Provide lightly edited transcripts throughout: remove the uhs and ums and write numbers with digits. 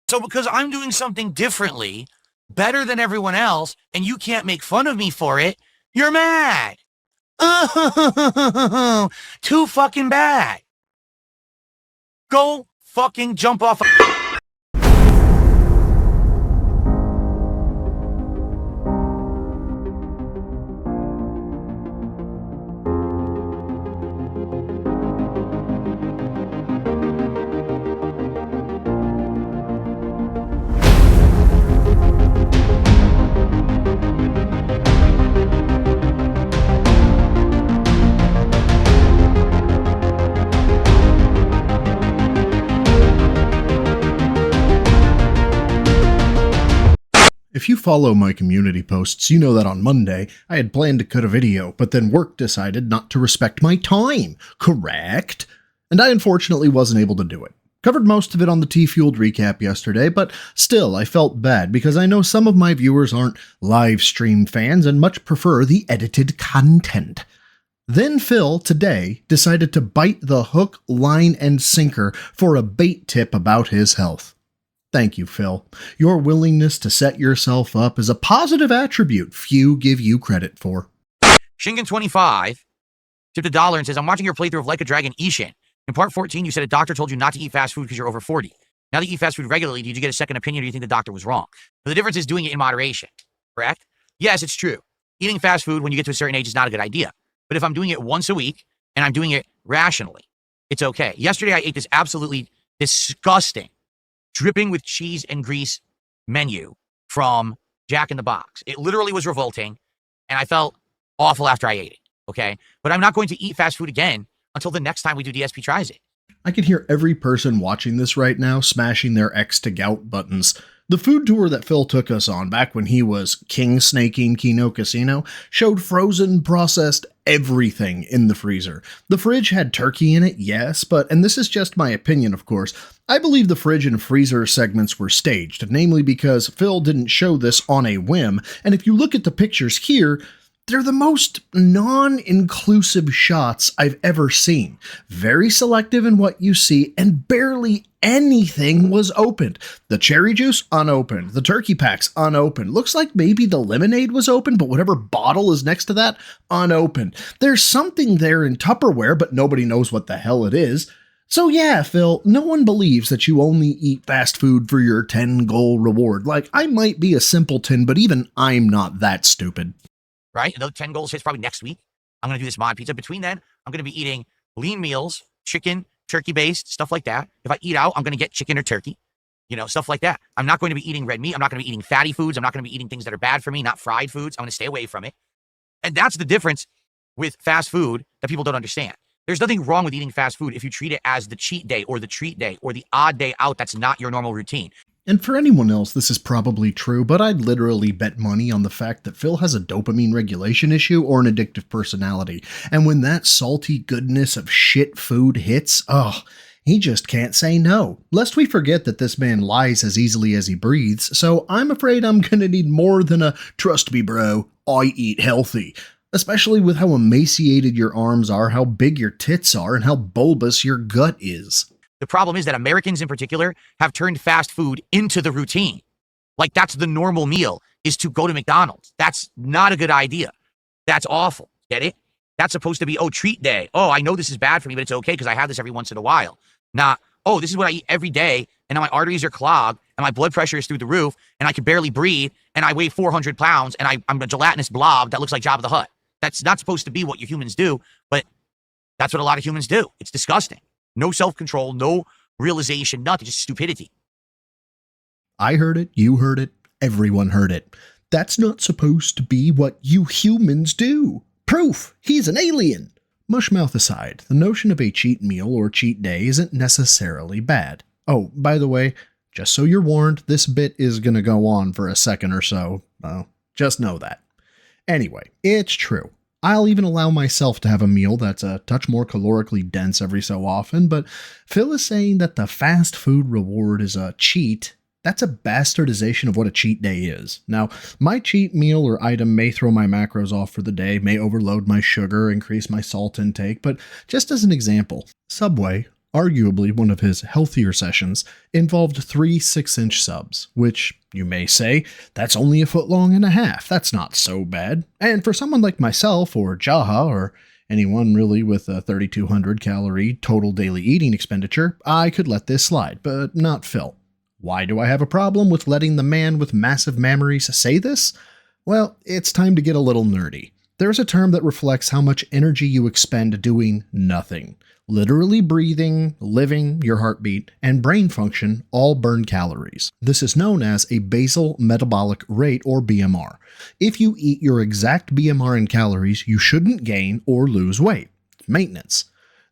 So because I'm doing something differently, better than everyone else, and you can't make fun of me for it, you're mad. Oh, too fucking bad. Go fucking jump off a If you follow my community posts, you know that on Monday, I had planned to cut a video, but then work decided not to respect my time, correct? And I unfortunately wasn't able to do it. Covered most of it on the T-Fueled recap yesterday, but still I felt bad because I know some of my viewers aren't live stream fans and much prefer the edited content. Then Phil, today, decided to bite the hook, line, and sinker for a bait tip about his health. Thank you, Phil. Your willingness to set yourself up is a positive attribute few give you credit for. Shingen25 tipped $1 and says, I'm watching your playthrough of Like a Dragon Ishin. In part 14, you said a doctor told you not to eat fast food because you're over 40. Now that you eat fast food regularly, did you get a second opinion or do you think the doctor was wrong? But the difference is doing it in moderation, correct? Yes, it's true. Eating fast food when you get to a certain age is not a good idea. But if I'm doing it once a week and I'm doing it rationally, it's okay. Yesterday, I ate this absolutely disgusting, dripping with cheese and grease menu from Jack in the Box. It literally was revolting, and I felt awful after I ate it, okay? But I'm not going to eat fast food again until the next time we do DSP Tries It. I can hear every person watching this right now smashing their X to gout buttons. The food tour that Phil took us on back when he was king snaking Kino Casino showed frozen, processed everything in the freezer. The fridge had turkey in it, yes, and this is just my opinion, of course, I believe the fridge and freezer segments were staged, namely because Phil didn't show this on a whim, and if you look at the pictures here, they're the most non-inclusive shots I've ever seen. Very selective in what you see, and barely anything was opened. The cherry juice, unopened. The turkey packs, unopened. Looks like maybe the lemonade was open, but whatever bottle is next to that, unopened. There's something there in Tupperware, but nobody knows what the hell it is. So yeah, Phil, no one believes that you only eat fast food for your 10-goal reward. Like, I might be a simpleton, but even I'm not that stupid. Right? And those 10 goals hits probably next week. I'm going to do this mod pizza. Between then, I'm going to be eating lean meals, chicken, turkey-based, stuff like that. If I eat out, I'm going to get chicken or turkey, stuff like that. I'm not going to be eating red meat. I'm not going to be eating fatty foods. I'm not going to be eating things that are bad for me, not fried foods. I'm going to stay away from it. And that's the difference with fast food that people don't understand. There's nothing wrong with eating fast food if you treat it as the cheat day or the treat day or the odd day out that's not your normal routine. And for anyone else, this is probably true, but I'd literally bet money on the fact that Phil has a dopamine regulation issue or an addictive personality. And when that salty goodness of shit food hits, he just can't say no. Lest we forget that this man lies as easily as he breathes, so I'm afraid I'm gonna need more than a trust me bro, I eat healthy. Especially with how emaciated your arms are, how big your tits are, and how bulbous your gut is. The problem is that Americans in particular have turned fast food into the routine. Like that's the normal meal is to go to McDonald's. That's not a good idea. That's awful. Get it? That's supposed to be, treat day. I know this is bad for me, but it's okay because I have this every once in a while. Not, this is what I eat every day and now my arteries are clogged and my blood pressure is through the roof and I can barely breathe and I weigh 400 pounds and I'm a gelatinous blob that looks like Jabba the Hutt. That's not supposed to be what you humans do, but that's what a lot of humans do. It's disgusting. No self-control, no realization, nothing, just stupidity. I heard it, you heard it, everyone heard it. That's not supposed to be what you humans do. Proof! He's an alien! Mushmouth aside, the notion of a cheat meal or cheat day isn't necessarily bad. Oh, by the way, just so you're warned, this bit is gonna go on for a second or so. Just know that. Anyway, it's true. I'll even allow myself to have a meal that's a touch more calorically dense every so often, but Phil is saying that the fast food reward is a cheat. That's a bastardization of what a cheat day is. Now, my cheat meal or item may throw my macros off for the day, may overload my sugar, increase my salt intake, but just as an example, Subway, Arguably, one of his healthier sessions involved 3 6-inch subs, which, you may say, that's only a foot long and a half. That's not so bad. And for someone like myself, or Jaha, or anyone really with a 3,200 calorie total daily eating expenditure, I could let this slide, but not Phil. Why do I have a problem with letting the man with massive mammaries say this? Well, it's time to get a little nerdy. There's a term that reflects how much energy you expend doing nothing. Literally breathing, living, your heartbeat, and brain function all burn calories. This is known as a basal metabolic rate, or BMR. If you eat your exact BMR in calories, you shouldn't gain or lose weight. Maintenance.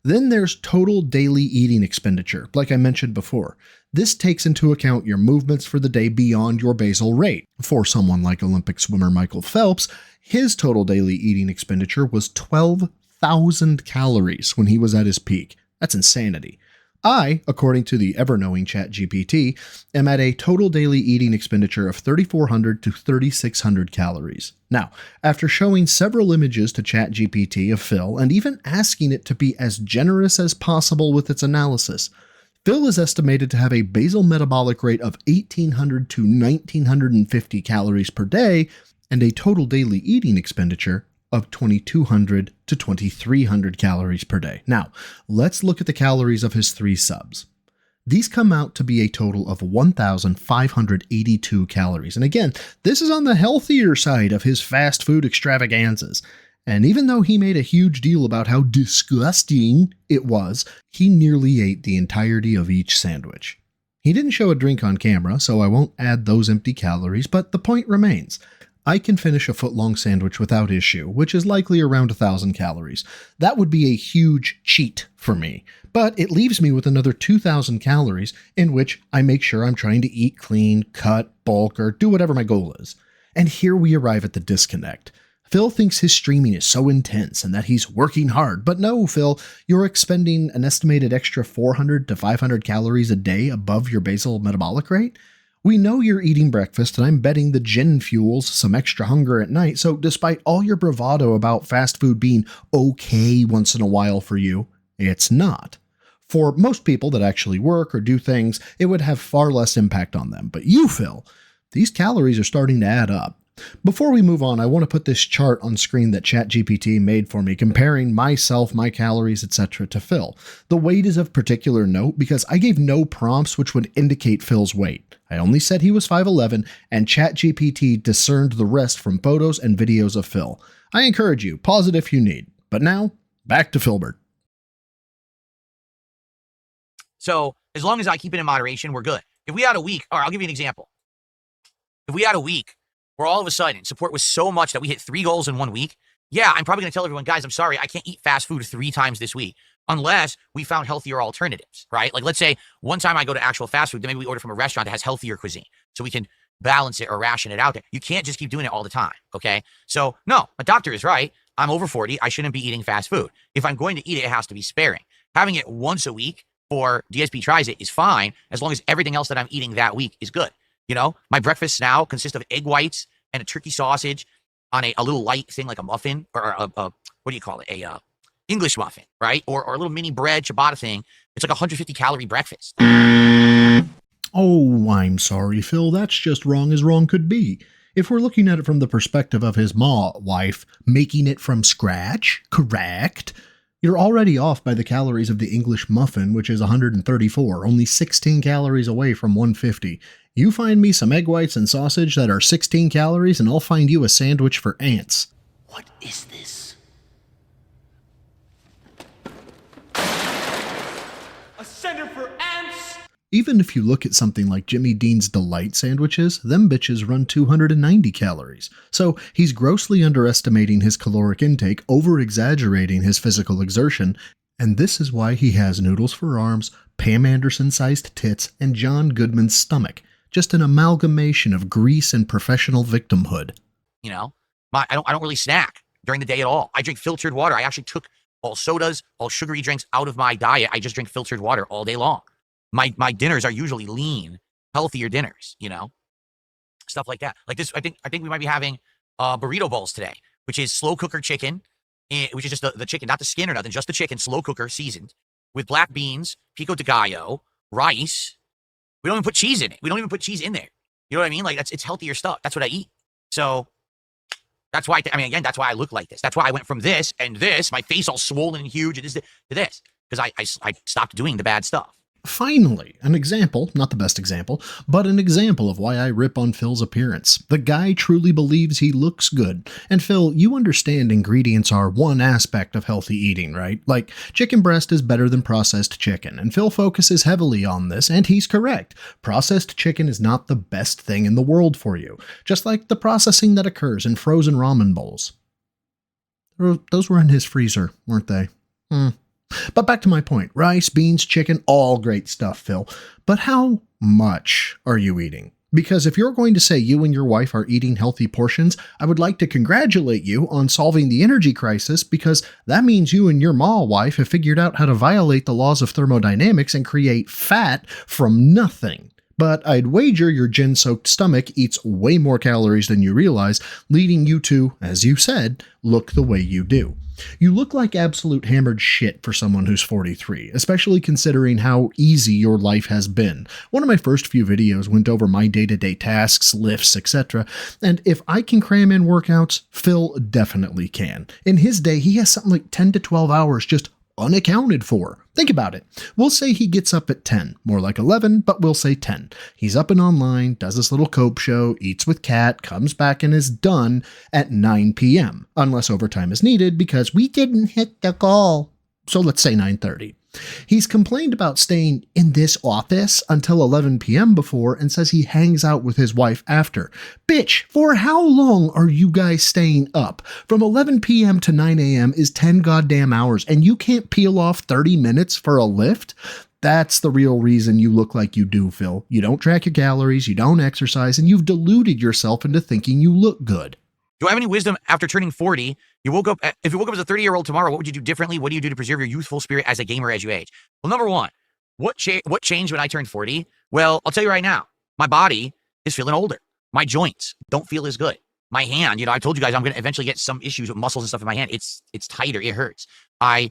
Then there's total daily eating expenditure, like I mentioned before. This takes into account your movements for the day beyond your basal rate. For someone like Olympic swimmer Michael Phelps, his total daily eating expenditure was 12,000 calories when he was at his peak. That's insanity. I, according to the ever-knowing ChatGPT, am at a total daily eating expenditure of 3,400 to 3,600 calories. Now, after showing several images to ChatGPT of Phil and even asking it to be as generous as possible with its analysis, Phil is estimated to have a basal metabolic rate of 1,800 to 1,950 calories per day and a total daily eating expenditure of 2,200 to 2,300 calories per day. Now, let's look at the calories of his 3 subs. These come out to be a total of 1,582 calories. And again, this is on the healthier side of his fast food extravaganzas. And even though he made a huge deal about how disgusting it was, he nearly ate the entirety of each sandwich. He didn't show a drink on camera, so I won't add those empty calories, but the point remains. I can finish a foot-long sandwich without issue, which is likely around 1,000 calories. That would be a huge cheat for me, but it leaves me with another 2,000 calories in which I make sure I'm trying to eat clean, cut, bulk, or do whatever my goal is. And here we arrive at the disconnect. Phil thinks his streaming is so intense and that he's working hard, but no, Phil, you're expending an estimated extra 400 to 500 calories a day above your basal metabolic rate. We know you're eating breakfast, and I'm betting the gin fuels some extra hunger at night, so despite all your bravado about fast food being okay once in a while for you, it's not. For most people that actually work or do things, it would have far less impact on them. But you, Phil, these calories are starting to add up. Before we move on, I want to put this chart on screen that ChatGPT made for me, comparing myself, my calories, etc. to Phil. The weight is of particular note because I gave no prompts which would indicate Phil's weight. I only said he was 5'11", and ChatGPT discerned the rest from photos and videos of Phil. I encourage you, pause it if you need. But now, back to Philbert. So, as long as I keep it in moderation, we're good. If we had a week, or I'll give you an example. If we had a week where all of a sudden support was so much that we hit 3 goals in 1 week, yeah, I'm probably going to tell everyone, guys, I'm sorry, I can't eat fast food 3 times this week unless we found healthier alternatives, right? Like, let's say one time I go to actual fast food, then maybe we order from a restaurant that has healthier cuisine so we can balance it or ration it out there. You can't just keep doing it all the time, okay? So, no, my doctor is right. I'm over 40. I shouldn't be eating fast food. If I'm going to eat it, it has to be sparing. Having it once a week for DSP Tries It is fine as long as everything else that I'm eating that week is good. You know, my breakfasts now consist of egg whites and a turkey sausage on a little light thing like a muffin or a what do you call it? A English muffin, right? Or a little mini bread ciabatta thing. It's like a 150 calorie breakfast. Oh, I'm sorry, Phil. That's just wrong as wrong could be. If we're looking at it from the perspective of his wife making it from scratch, correct? You're already off by the calories of the English muffin, which is 134, only 16 calories away from 150. You find me some egg whites and sausage that are 16 calories, and I'll find you a sandwich for ants. What is this? A center for ants? Even if you look at something like Jimmy Dean's Delight sandwiches, them bitches run 290 calories. So he's grossly underestimating his caloric intake, over-exaggerating his physical exertion, and this is why he has noodles for arms, Pam Anderson-sized tits, and John Goodman's stomach. Just an amalgamation of grease and professional victimhood. You know, I don't really snack during the day at all. I drink filtered water. I actually took all sodas, all sugary drinks out of my diet. I just drink filtered water all day long. My dinners are usually lean, healthier dinners, you know, stuff like that. Like this, I think we might be having burrito bowls today, which is slow cooker chicken, which is just the chicken, not the skin or nothing, just the chicken, slow cooker, seasoned, with black beans, pico de gallo, rice. We don't even put cheese in it. We don't even put cheese in there. You know what I mean? Like, it's healthier stuff. That's what I eat. So that's why, again, that's why I look like this. That's why I went from this and this, my face all swollen and huge, and this to this, because I stopped doing the bad stuff. Finally, an example, not the best example, but an example of why I rip on Phil's appearance. The guy truly believes he looks good. And Phil, you understand ingredients are one aspect of healthy eating, right? Like, chicken breast is better than processed chicken, and Phil focuses heavily on this, and he's correct. Processed chicken is not the best thing in the world for you, just like the processing that occurs in frozen ramen bowls. Those were in his freezer, weren't they? But back to my point. Rice, beans, chicken, all great stuff, Phil. But how much are you eating? Because if you're going to say you and your wife are eating healthy portions, I would like to congratulate you on solving the energy crisis, because that means you and your wife have figured out how to violate the laws of thermodynamics and create fat from nothing. But I'd wager your gin-soaked stomach eats way more calories than you realize, leading you to, as you said, look the way you do. You look like absolute hammered shit for someone who's 43, especially considering how easy your life has been. One of my first few videos went over my day-to-day tasks, lifts, etc. And if I can cram in workouts, Phil definitely can. In his day, he has something like 10 to 12 hours just unaccounted for. Think about it. We'll say he gets up at 10, more like 11, but we'll say 10. He's up and online, does this little cope show, eats with Kat, comes back and is done at 9 p.m., unless overtime is needed because we didn't hit the goal. So let's say 9:30. He's complained about staying in this office until 11 p.m. before and says he hangs out with his wife after. Bitch, for how long are you guys staying up? From 11 p.m. to 9 a.m. is 10 goddamn hours, and you can't peel off 30 minutes for a lift? That's the real reason you look like you do, Phil. You don't track your calories, you don't exercise, and you've deluded yourself into thinking you look good. Do I have any wisdom after turning 40? If you woke up as a 30-year-old tomorrow, what would you do differently? What do you do to preserve your youthful spirit as a gamer as you age? Well, number one, what changed when I turned 40? Well, I'll tell you right now, my body is feeling older. My joints don't feel as good. My hand, I told you guys I'm going to eventually get some issues with muscles and stuff in my hand. It's tighter. It hurts. I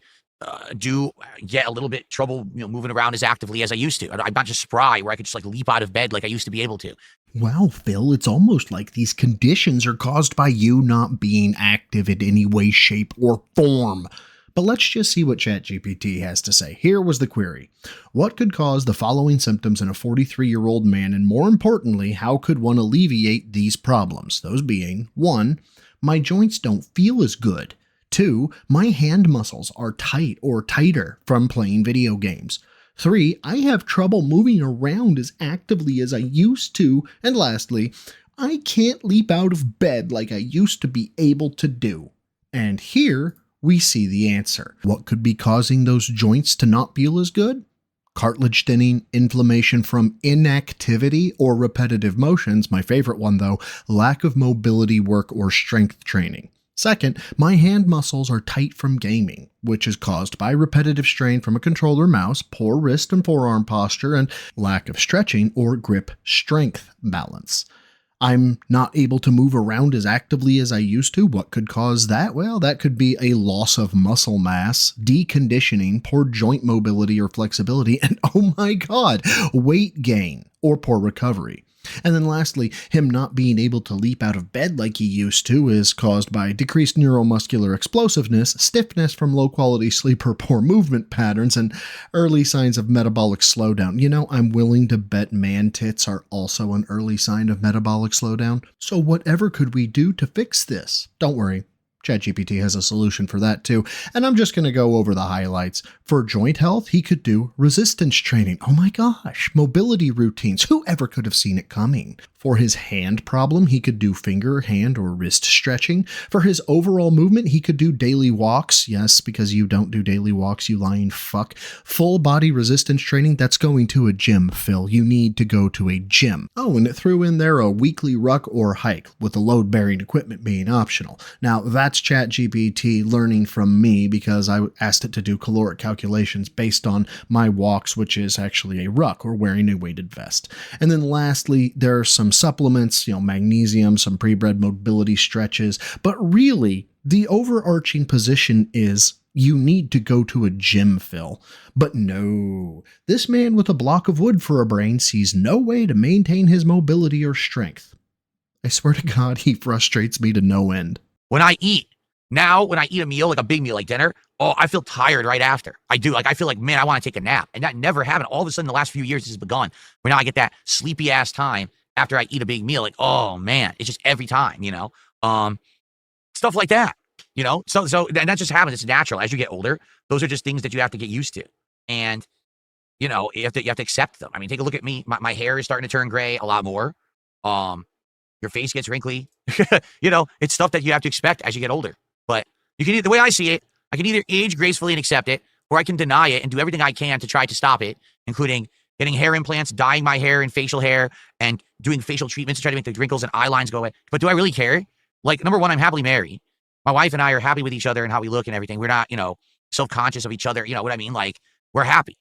do get a little bit trouble, moving around as actively as I used to. I'm not just spry where I could just like leap out of bed like I used to be able to. Wow, Phil, it's almost like these conditions are caused by you not being active in any way, shape, or form. But let's just see what ChatGPT has to say. Here was the query. What could cause the following symptoms in a 43-year-old man, and more importantly, how could one alleviate these problems? Those being, 1, my joints don't feel as good. 2, my hand muscles are tight or tighter from playing video games. 3, I have trouble moving around as actively as I used to. And lastly, I can't leap out of bed like I used to be able to do. And here we see the answer. What could be causing those joints to not feel as good? Cartilage thinning, inflammation from inactivity or repetitive motions. My favorite one though, lack of mobility work or strength training. Second, my hand muscles are tight from gaming, which is caused by repetitive strain from a controller mouse, poor wrist and forearm posture, and lack of stretching or grip strength balance. I'm not able to move around as actively as I used to. What could cause that? Well, that could be a loss of muscle mass, deconditioning, poor joint mobility or flexibility, and oh my god, weight gain or poor recovery. And then lastly, him not being able to leap out of bed like he used to is caused by decreased neuromuscular explosiveness, stiffness from low-quality sleep or poor movement patterns, and early signs of metabolic slowdown. I'm willing to bet man tits are also an early sign of metabolic slowdown. So whatever could we do to fix this? Don't worry. ChatGPT has a solution for that too, and I'm just going to go over the highlights. For joint health, he could do resistance training. Oh my gosh, mobility routines. Whoever could have seen it coming? For his hand problem, he could do finger, hand, or wrist stretching. For his overall movement, he could do daily walks. Yes, because you don't do daily walks, you lying fuck. Full body resistance training, that's going to a gym, Phil. You need to go to a gym. Oh, and it threw in there a weekly ruck or hike, with the load-bearing equipment being optional. Now, that's ChatGPT learning from me because I asked it to do caloric calculations based on my walks, which is actually a ruck or wearing a weighted vest. And then lastly, there are some supplements, magnesium, some pre-bred mobility stretches, but really the overarching position is You need to go to a gym, Phil. But no, this man with a block of wood for a brain sees no way to maintain his mobility or strength. I swear to God, he frustrates me to no end. When I eat a meal, like a big meal, like dinner, oh, I feel tired right after. I do. Like, I feel like, man, I want to take a nap. And that never happened. All of a sudden, the last few years, this has begun. Where now I get that sleepy ass time after I eat a big meal. Like, oh, man, it's just every time, stuff like that, So and that just happens. It's natural. As you get older, those are just things that you have to get used to. And, you have to accept them. I mean, take a look at me. My hair is starting to turn gray a lot more. Your face gets wrinkly. It's stuff that you have to expect as you get older. But the way I see it, I can either age gracefully and accept it, or I can deny it and do everything I can to try to stop it, including getting hair implants, dyeing my hair and facial hair, and doing facial treatments to try to make the wrinkles and eye lines go away. But do I really care? Like, number one, I'm happily married. My wife and I are happy with each other and how we look and everything. We're not, self-conscious of each other. You know what I mean? Like, we're happy.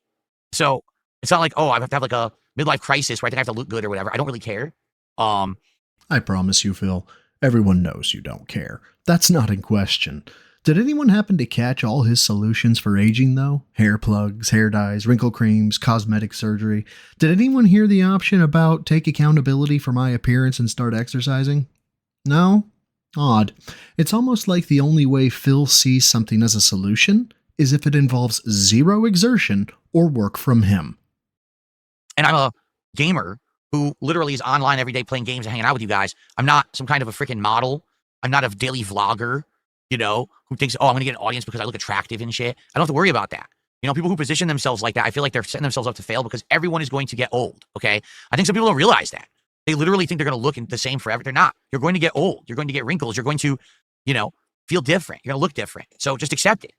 So it's not like, oh, I have to have like a midlife crisis where I think I have to look good or whatever. I don't really care. I promise you, Phil, everyone knows you don't care. That's not in question. Did anyone happen to catch all his solutions for aging, though? Hair plugs, hair dyes, wrinkle creams, cosmetic surgery. Did anyone hear the option about take accountability for my appearance and start exercising? No? Odd. It's almost like the only way Phil sees something as a solution is if it involves zero exertion or work from him. And I'm a gamer who literally is online every day playing games and hanging out with you guys. I'm not some kind of a freaking model. I'm not a daily vlogger, who thinks, oh, I'm going to get an audience because I look attractive and shit. I don't have to worry about that. People who position themselves like that, I feel like they're setting themselves up to fail because everyone is going to get old, okay? I think some people don't realize that. They literally think they're going to look the same forever. They're not. You're going to get old. You're going to get wrinkles. You're going to, feel different. You're going to look different. So just accept it.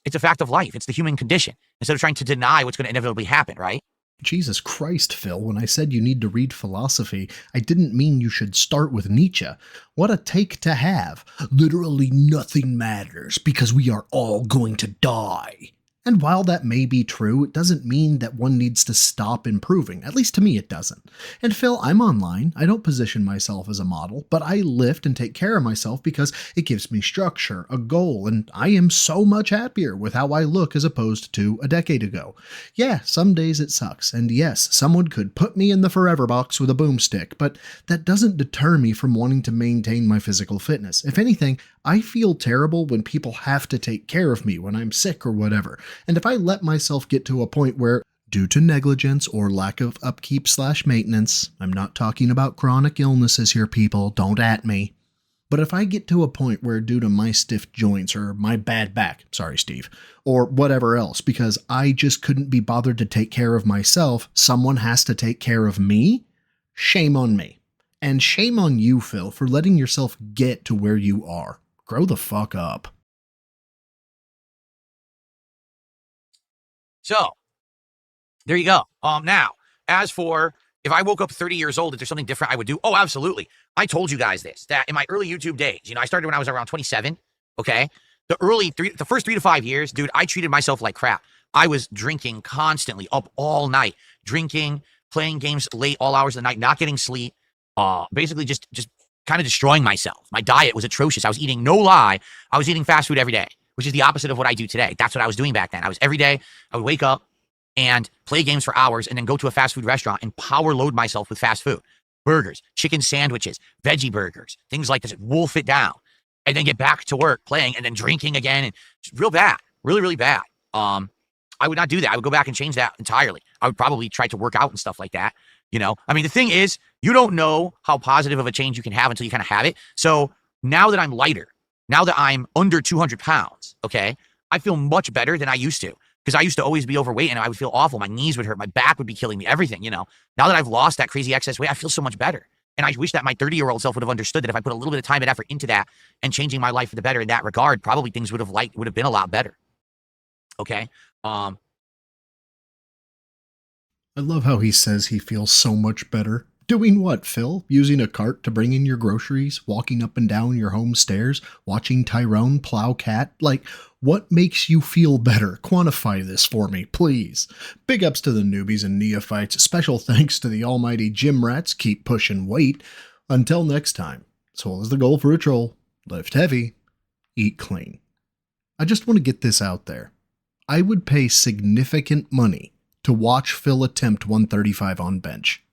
It's a fact of life. It's the human condition. Instead of trying to deny what's going to inevitably happen, right? Jesus Christ, Phil, when I said you need to read philosophy, I didn't mean you should start with Nietzsche. What a take to have. Literally nothing matters because we are all going to die. And while that may be true, it doesn't mean that one needs to stop improving. At least to me, it doesn't. And Phil, I'm online. I don't position myself as a model, but I lift and take care of myself because it gives me structure, a goal, and I am so much happier with how I look as opposed to a decade ago. Yeah, some days it sucks, and yes, someone could put me in the forever box with a boomstick, but that doesn't deter me from wanting to maintain my physical fitness. If anything, I feel terrible when people have to take care of me when I'm sick or whatever. And if I let myself get to a point where, due to negligence or lack of upkeep/maintenance, I'm not talking about chronic illnesses here, people, don't at me. But if I get to a point where due to my stiff joints or my bad back, sorry Steve, or whatever else, because I just couldn't be bothered to take care of myself, someone has to take care of me, shame on me. And shame on you, Phil, for letting yourself get to where you are. Grow the fuck up. So, there you go. Now, as for if I woke up 30 years old, if there's something different I would do, oh, absolutely. I told you guys this, that in my early YouTube days, I started when I was around 27, okay? The first 3 to 5 years, dude, I treated myself like crap. I was drinking constantly, up all night, drinking, playing games late, all hours of the night, not getting sleep, basically just kind of destroying myself. My diet was atrocious. I was eating, no lie, I was eating fast food every day, which is the opposite of what I do today. That's what I was doing back then. I was every day, I would wake up and play games for hours and then go to a fast food restaurant and power load myself with fast food. Burgers, chicken sandwiches, veggie burgers, things like this, wolf it down, and then get back to work playing and then drinking again. And it's real bad, really, really bad. I would not do that. I would go back and change that entirely. I would probably try to work out and stuff like that. I mean, the thing is, you don't know how positive of a change you can have until you kind of have it. So now that I'm lighter, now that I'm under 200 pounds, okay, I feel much better than I used to. Because I used to always be overweight and I would feel awful. My knees would hurt. My back would be killing me. Everything, Now that I've lost that crazy excess weight, I feel so much better. And I wish that my 30-year-old self would have understood that if I put a little bit of time and effort into that and changing my life for the better in that regard, probably things would have been a lot better. Okay. I love how he says he feels so much better. Doing what, Phil? Using a cart to bring in your groceries, walking up and down your home stairs, watching Tyrone plow cat? Like, what makes you feel better? Quantify this for me, please. Big ups to the newbies and neophytes. Special thanks to the almighty gym rats. Keep pushing weight. Until next time, swole is the goal for a troll. Lift heavy, eat clean. I just want to get this out there. I would pay significant money to watch Phil attempt 135 on bench.